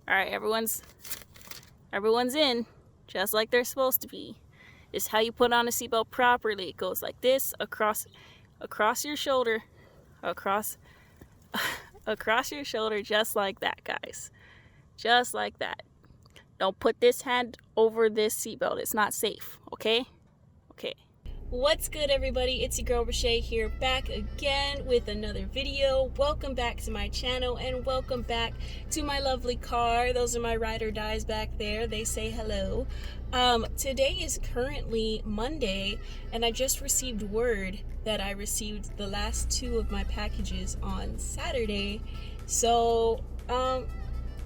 All right, everyone's in, just like they're supposed to be. It's how you put on a seatbelt properly. It goes like this across your shoulder, across your shoulder, just like that, guys. Just like that. Don't put this hand over this seatbelt. It's not safe. Okay? Okay. What's good, everybody? It's your girl Richay here, back again with another video. Welcome back to my channel and welcome back to my lovely car. Those are my ride or dies back there. They say hello. Today is currently Monday, and I just received word that I received the last 2 of my packages on Saturday. So I'm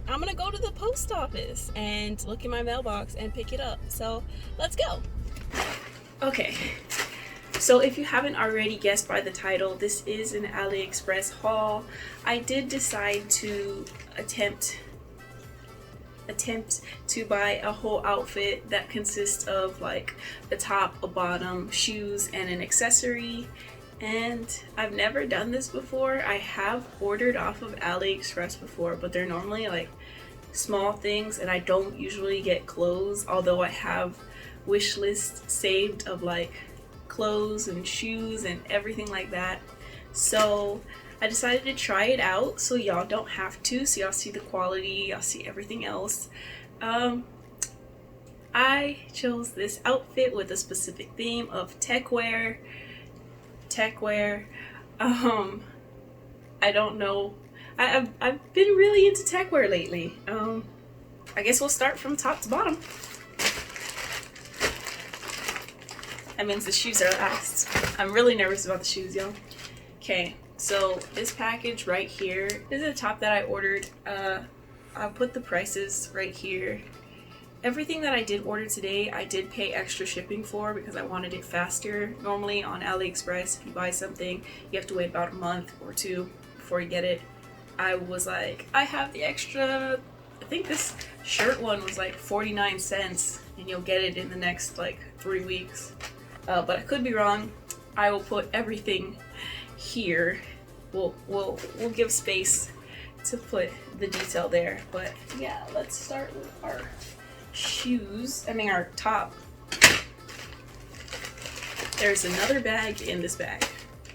gonna go to the post office and look in my mailbox and pick it up. So let's go. Okay, so if you haven't already guessed by the title, this is an Aliexpress haul. I did decide to attempt to buy a whole outfit that consists of like a top, a bottom, shoes, and an accessory. And I've never done this before. I have ordered off of Aliexpress before, but they're normally like small things, and I don't usually get clothes, although I have wish list saved of like clothes and shoes and everything like that. So I decided to try it out so y'all don't have to, so y'all see the quality, y'all see everything else. I chose this outfit with a specific theme of tech wear. I don't know, I've been really into tech wear lately. I guess we'll start from top to bottom. That means the shoes are last. I'm really nervous about the shoes, y'all. Okay, so this package right here is a top that I ordered. I'll put the prices right here. Everything that I did order today, I did pay extra shipping for because I wanted it faster. Normally on AliExpress, if you buy something, you have to wait about a month or 2 before you get it. I was like, I have the extra, I think this shirt one was like 49 cents and you'll get it in the next like 3 weeks. But I could be wrong. I will put everything here. We'll give space to put the detail there. But yeah, let's start with our shoes. I mean our top. There's another bag in this bag.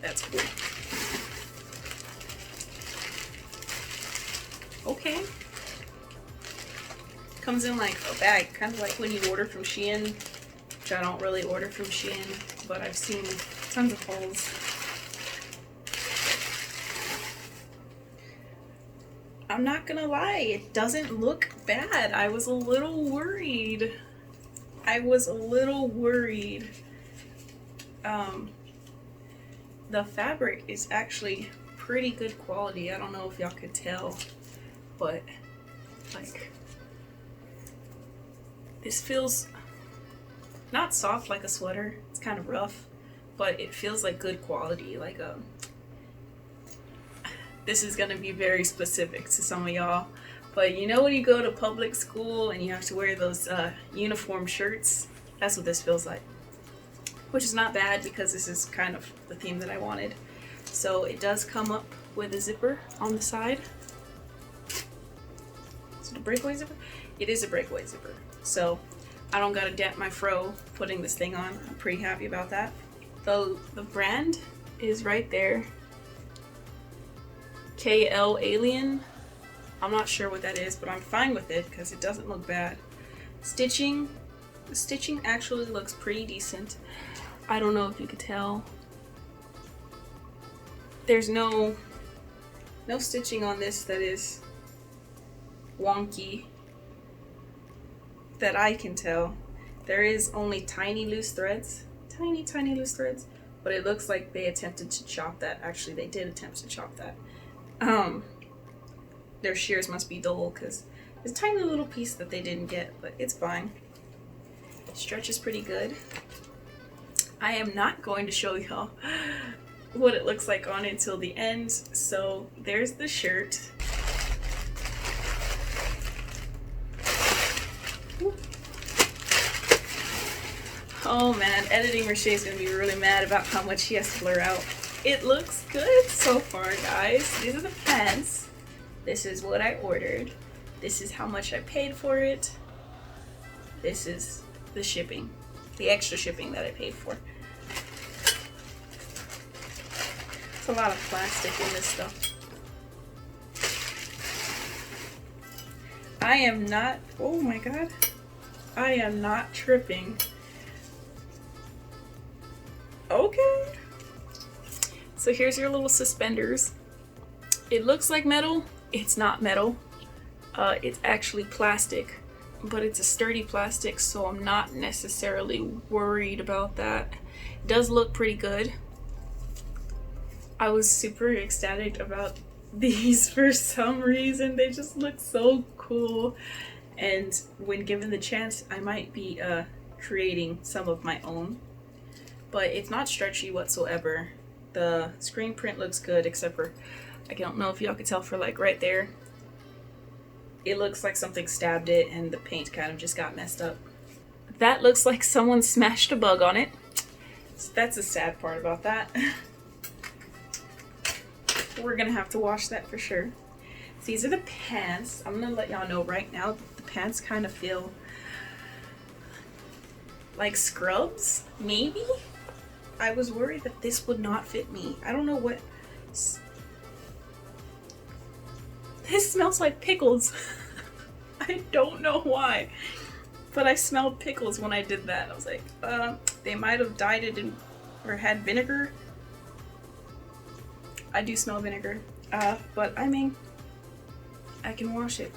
That's cool. Okay. Comes in like a bag, kind of like when you order from Shein. Which I don't really order from Shein, but I've seen tons of hauls. I'm not gonna lie, it doesn't look bad. I was a little worried. The fabric is actually pretty good quality. I don't know if y'all could tell, but like this feels not soft like a sweater. It's kind of rough, but it feels like good quality. Like this is gonna be very specific to some of y'all, but you know when you go to public school and you have to wear those uniform shirts? That's what this feels like, which is not bad because this is kind of the theme that I wanted. So it does come up with a zipper on the side. Is it a breakaway zipper? It is a breakaway zipper. So I don't gotta dent my fro putting this thing on. I'm pretty happy about that. The brand is right there. KL Alien. I'm not sure what that is, but I'm fine with it because it doesn't look bad. The stitching actually looks pretty decent. I don't know if you could tell. There's no stitching on this that is wonky that I can tell. There is only tiny loose threads, tiny loose threads, but it looks like they attempted to chop that. Actually, they did attempt to chop that. Their shears must be dull because it's a tiny little piece that they didn't get, but it's fine. Stretch is pretty good. I am not going to show y'all what it looks like on until the end. So there's the shirt. Oh man, editing Richay is gonna be really mad about how much he has to blur out. It looks good so far, guys. These are the pants. This is what I ordered. This is how much I paid for it. This is the shipping, the extra shipping that I paid for. It's a lot of plastic in this stuff. I am not, oh my god, I am not tripping. Okay. So here's your little suspenders. It looks like metal. It's not metal. It's actually plastic, but it's a sturdy plastic, so I'm not necessarily worried about that. It does look pretty good. I was super ecstatic about these for some reason. They just look so cool, and when given the chance, I might be creating some of my own. But it's not stretchy whatsoever. The screen print looks good, except for, I don't know if y'all could tell, for like right there, it looks like something stabbed it and the paint kind of just got messed up. That looks like someone smashed a bug on it. So that's the sad part about that. We're gonna have to wash that for sure. So these are the pants. I'm gonna let y'all know right now that the pants kind of feel like scrubs, maybe? I was worried that this would not fit me. I don't know what... This smells like pickles. I don't know why, but I smelled pickles when I did that. I was like, they might have dyed it in, or had vinegar. I do smell vinegar, but I mean, I can wash it.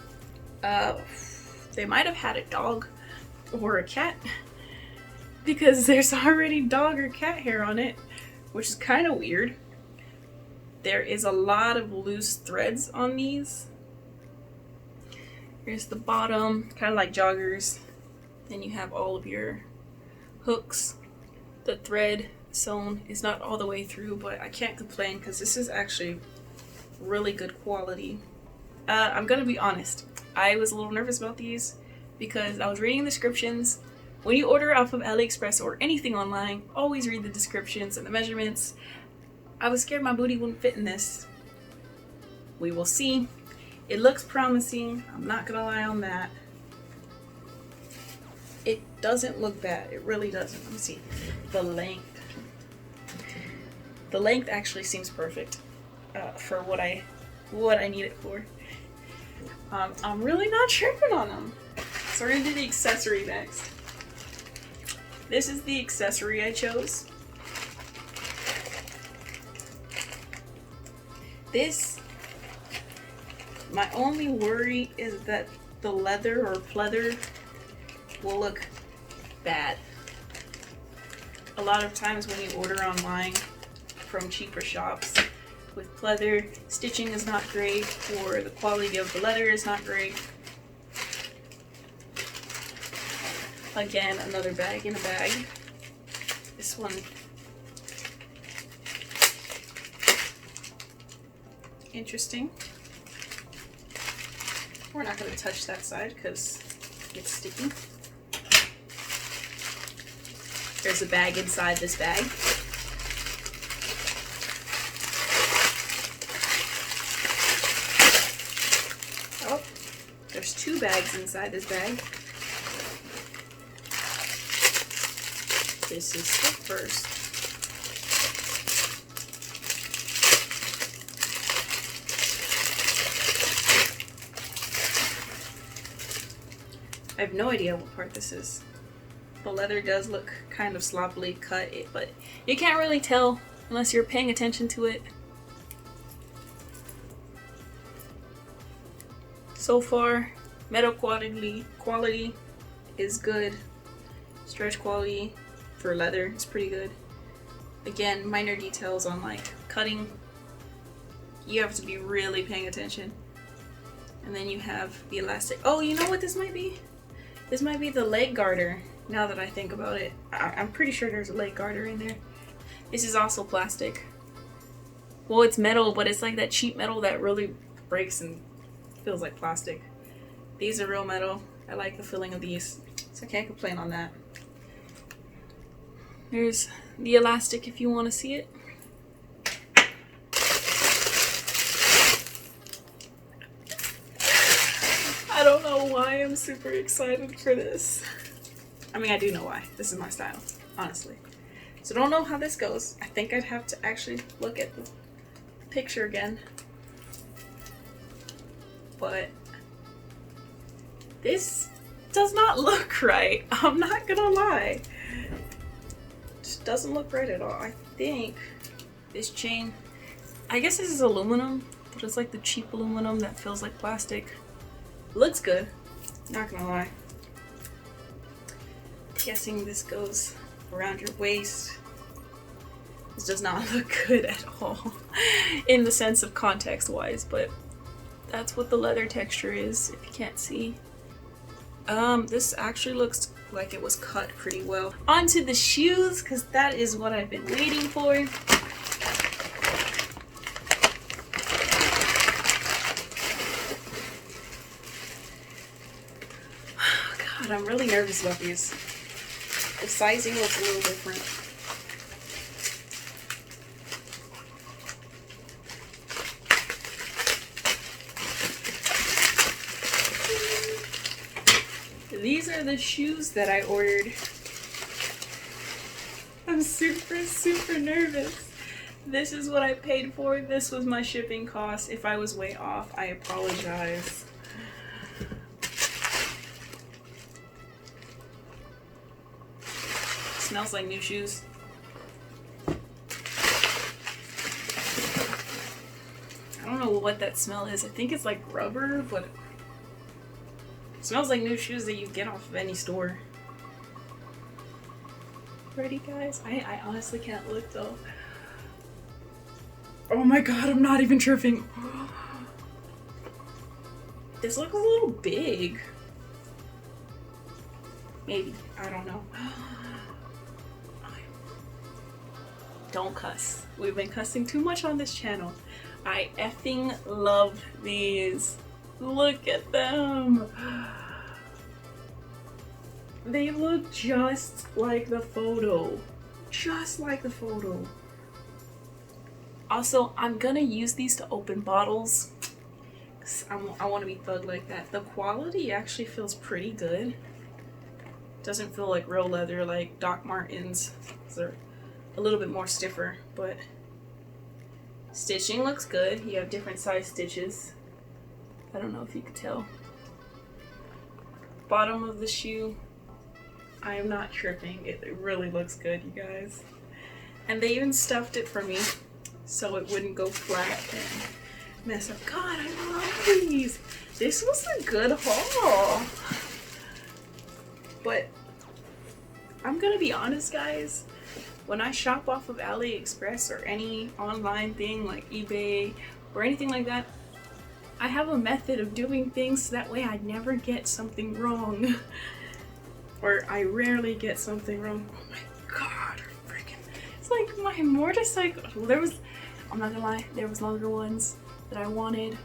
They might have had a dog or a cat, because there's already dog or cat hair on it, which is kind of weird. There is a lot of loose threads on these. Here's the bottom, kind of like joggers. Then you have all of your hooks. The thread sewn is not all the way through, but I can't complain because this is actually really good quality. I'm gonna be honest, I was a little nervous about these because I was reading the descriptions. When you order off of Aliexpress or anything online, always read the descriptions and the measurements. I was scared my booty wouldn't fit in this. We will see. It looks promising. I'm not gonna lie on that. It doesn't look bad. It really doesn't. Let me see. The length. The length actually seems perfect for what I need it for. I'm really not tripping on them. So we're gonna do the accessory next. This is the accessory I chose. This, my only worry is that the leather or pleather will look bad. A lot of times when you order online from cheaper shops with pleather, stitching is not great, or the quality of the leather is not great. Again, another bag in a bag. This one, interesting. We're not going to touch that side because it's sticky. There's a bag inside this bag. Oh, there's two bags inside this bag. This is the first. I have no idea what part this is. The leather does look kind of sloppily cut, but you can't really tell unless you're paying attention to it. So far, metal quality is good. Stretch quality for leather is pretty good. Again, minor details on like cutting, you have to be really paying attention. And then you have the elastic. Oh, you know what this might be? This might be the leg garter, now that I think about it. I'm pretty sure there's a leg garter in there. This is also plastic. Well, it's metal, but it's like that cheap metal that really breaks and feels like plastic. These are real metal. I like the feeling of these, so I can't complain on that. There's the elastic if you want to see it. I why I'm super excited for this. I mean, I do know why. This is my style, honestly. So don't know how this goes. I think I'd have to actually look at the picture again. But this does not look right. I'm not gonna lie. It just doesn't look right at all. I think this chain, I guess this is aluminum, but it's like the cheap aluminum that feels like plastic. Looks good, not gonna lie. Guessing this goes around your waist. This does not look good at all in the sense of context wise, but that's what the leather texture is, if you can't see. This actually looks like it was cut pretty well. Onto the shoes, because that is what I've been waiting for. God, I'm really nervous about these. The sizing looks a little different. These are the shoes that I ordered. I'm super nervous. This is what I paid for. This was my shipping cost. If I was way off, I apologize. Smells like new shoes. I don't know what that smell is. I think it's like rubber, but it smells like new shoes that you get off of any store. Ready, guys? I honestly can't look though. Oh my god, I'm not even tripping. This looks a little big. Maybe. I don't know. Don't cuss. We've been cussing too much on this channel. I effing love these. Look at them. They look just like the photo. Just like the photo. Also, I'm gonna use these to open bottles. 'Cause I want to be thug like that. The quality actually feels pretty good. Doesn't feel like real leather like Doc Martens. They're a little bit more stiffer, but stitching looks good. You have different size stitches. I don't know if you could tell. Bottom of the shoe, I am not tripping. It really looks good, you guys. And they even stuffed it for me so it wouldn't go flat and mess up. God, I love these. This was a good haul. But I'm gonna be honest, guys. When I shop off of Aliexpress or any online thing like eBay or anything like that, I have a method of doing things so that way I never get something wrong. Or I rarely get something wrong. Oh my god, freaking. It's like my motorcycle. Well, I'm not gonna lie, there was longer ones that I wanted.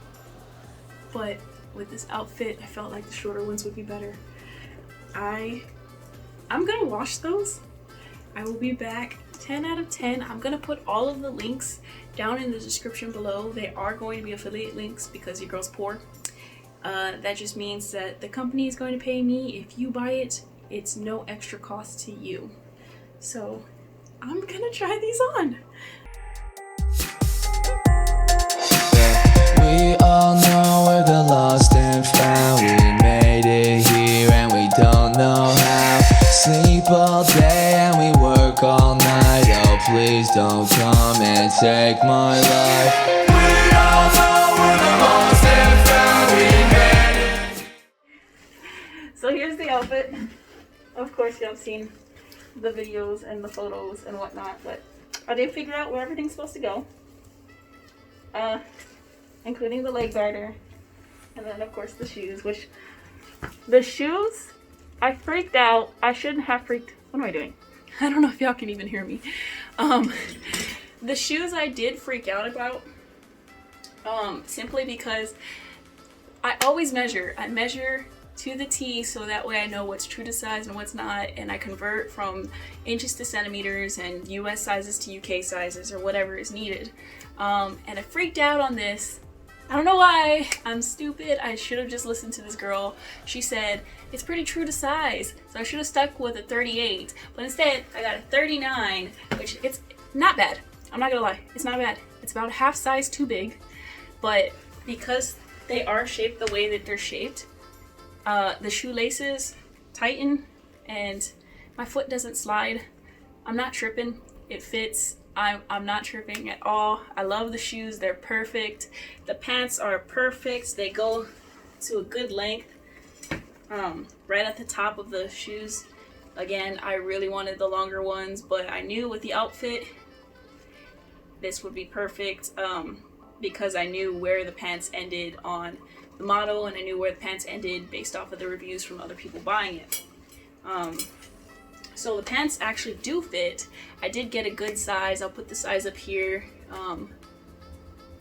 But with this outfit, I felt like the shorter ones would be better. I'm gonna wash those. I will be back 10 out of 10. I'm gonna put all of the links down in the description below. They are going to be affiliate links because your girl's poor. That just means that the company is going to pay me. If you buy it, it's no extra cost to you. So I'm gonna try these on. We all know we're the lost and found. We made it here and we don't know how. Sleep all day and we work all night. Oh, please don't come and take my life. We all know we're the lost and found. We made it. So here's the outfit. Of course, y'all have seen the videos and the photos and whatnot, but I did figure out where everything's supposed to go. Including the leg garter, and then of course the shoes, which the shoes, I freaked out. I shouldn't have freaked. What am I doing? I don't know if y'all can even hear me. The shoes I did freak out about, simply because I always measure. I measure to the T so that way I know what's true to size and what's not, and I convert from inches to centimeters and US sizes to UK sizes or whatever is needed. And I freaked out on this. I don't know why. I'm stupid. I should have just listened to this girl. She said it's pretty true to size, so I should have stuck with a 38. But instead, I got a 39, which it's not bad. I'm not gonna lie. It's not bad. It's about a half size too big, but because they are shaped the way that they're shaped, the shoelaces tighten and my foot doesn't slide. I'm not tripping. It fits. I'm not tripping at all. I love the shoes. They're perfect. The pants are perfect. They go to a good length. Right at the top of the shoes. Again, I really wanted the longer ones, but I knew with the outfit this would be perfect, because I knew where the pants ended on the model, and I knew where the pants ended based off of the reviews from other people buying it. So the pants actually do fit. I did get a good size. I'll put the size up here.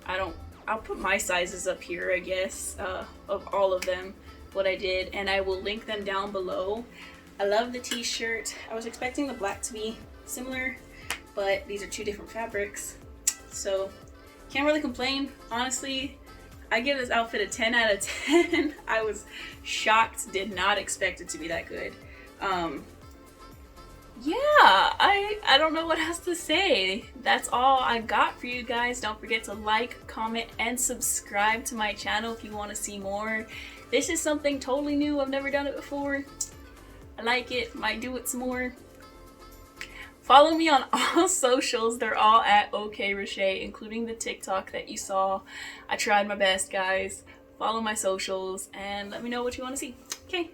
I'll put my sizes up here, I guess, of all of them, what I did, and I will link them down below. I love the t-shirt. I was expecting the black to be similar, but these are two different fabrics, so can't really complain. Honestly, I give this outfit a 10 out of 10. I was shocked, did not expect it to be that good. Yeah, I don't know what else to say. That's all I got for you guys. Don't forget to like, comment, and subscribe to my channel if you want to see more. This is something totally new. I've never done it before. I like it. Might do it some more. Follow me on all socials. They're all at OkayRichay, including the TikTok that you saw. I tried my best, guys. Follow my socials and let me know what you want to see. Okay.